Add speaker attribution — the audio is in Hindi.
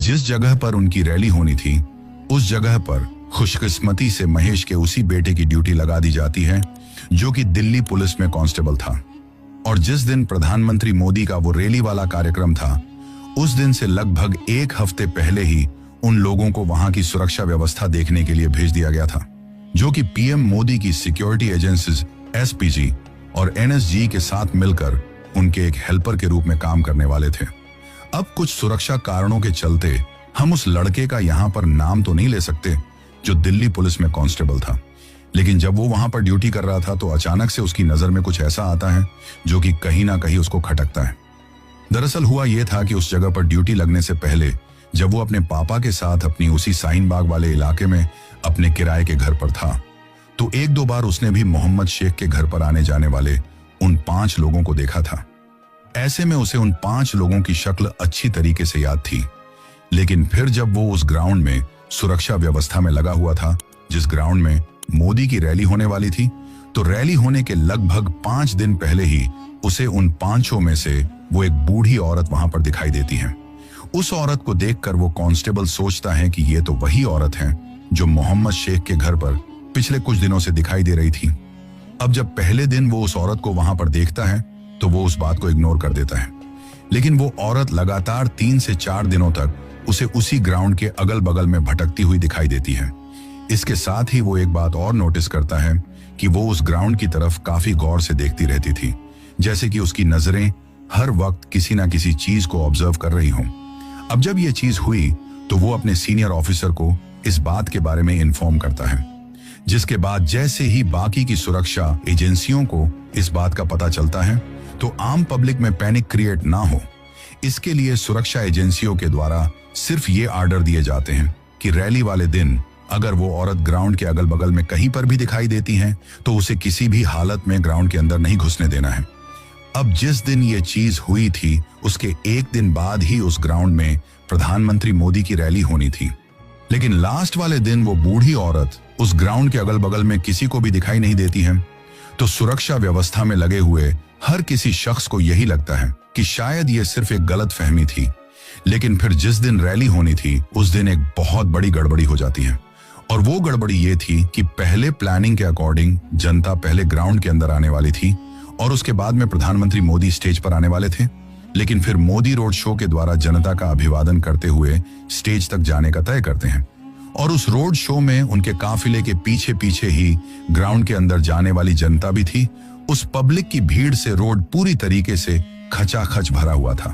Speaker 1: जिस जगह पर उनकी रैली होनी थी उस जगह पर खुशकिस्मती से महेश के उसी बेटे की ड्यूटी लगा दी जाती है जो कि दिल्ली पुलिस में कांस्टेबल था। और जिस दिन प्रधानमंत्री मोदी का वो रैली वाला कार्यक्रम था उस दिन से लगभग एक हफ्ते पहले ही उन लोगों को वहां की सुरक्षा व्यवस्था देखने के लिए भेज दिया गया था, जो कि पीएम मोदी की सिक्योरिटी एजेंसीज एसपीजी और एनएसजी के साथ मिलकर उनके एक हेल्पर के रूप में काम करने वाले थे। अब कुछ सुरक्षा कारणों के चलते हम उस लड़के का यहाँ पर नाम तो नहीं ले सकते जो दिल्ली पुलिस में कांस्टेबल था, लेकिन जब वो वहां पर ड्यूटी कर रहा था तो अचानक से उसकी नजर में कुछ ऐसा आता है जो कि कहीं ना कहीं उसको खटकता है। दरअसल हुआ यह था कि उस जगह पर ड्यूटी लगने से पहले जब वो अपने पापा के साथ अपनी उसी साइन बाग वाले इलाके में अपने किराए के घर पर था तो एक दो बार उसने भी मोहम्मद शेख के घर पर आने जाने वाले उन 5 लोगों को देखा था। ऐसे में उसे उन 5 लोगों की शक्ल अच्छी तरीके से याद थी। लेकिन फिर जब वो उस ग्राउंड में सुरक्षा व्यवस्था में लगा हुआ था जिस ग्राउंड में मोदी की रैली होने वाली थी, तो रैली होने के लगभग 5 दिन पहले ही उसे उन 5 में से वो एक बूढ़ी औरत वहां पर दिखाई देती है। उस औरत को देखकर वो कांस्टेबल सोचता है कि ये तो वही औरत है जो मोहम्मद शेख के घर पर पिछले कुछ दिनों से दिखाई दे रही थी। अब जब पहले दिन वो उस औरत को वहां पर देखता है तो वो उस बात को इग्नोर कर देता है, लेकिन वो औरत लगातार 3 से 4 दिनों तक उसे उसी ग्राउंड के अगल बगल में भटकती हुई दिखाई देती है। इसके साथ ही वो एक बात और नोटिस करता है कि वो उस ग्राउंड की तरफ काफी गौर से देखती रहती थी, जैसे कि उसकी नजरें हर वक्त किसी ना किसी चीज को ऑब्जर्व कर रही हों। अब जब ये चीज हुई तो वो अपने सीनियर ऑफिसर को इस बात के बारे में इन्फॉर्म करता है, जिसके बाद जैसे ही बाकी की सुरक्षा एजेंसियों को इस बात का पता चलता है तो आम पब्लिक में पैनिक क्रिएट ना हो इसके लिए सुरक्षा एजेंसियों के द्वारा सिर्फ ये आर्डर दिए जाते हैं कि रैली वाले दिन अगर वो औरत ग्राउंड के अगल बगल में कहीं पर भी दिखाई देती है तो उसे किसी भी हालत में ग्राउंड के अंदर नहीं घुसने देना है। अब जिस दिन ये चीज हुई थी उसके एक दिन बाद ही उस ग्राउंड में प्रधानमंत्री मोदी की रैली होनी थी, लेकिन लास्ट वाले दिन वो बूढ़ी औरत उस ग्राउंड के अगल बगल में किसी को भी दिखाई नहीं देती है। तो सुरक्षा व्यवस्था में लगे हुए हर किसी शख्स को यही लगता है कि शायद ये सिर्फ एक गलत फहमी थी, लेकिन फिर जिस दिन रैली होनी थी उस दिन एक बहुत बड़ी गड़बड़ी हो जाती है। और वो गड़बड़ी ये थी कि पहले प्लानिंग के अकॉर्डिंग जनता पहले ग्राउंड के अंदर आने वाली थी और उसके बाद में प्रधानमंत्री मोदी स्टेज पर आने वाले थे, लेकिन फिर मोदी रोड शो के द्वारा जनता का अभिवादन करते हुए स्टेज तक जाने का तय करते हैं। और उस रोड शो में उनके काफिले के पीछे पीछे ही ग्राउंड के अंदर जाने वाली जनता भी थी। उस पब्लिक की भीड़ से रोड पूरी तरीके से खचाखच भरा हुआ था।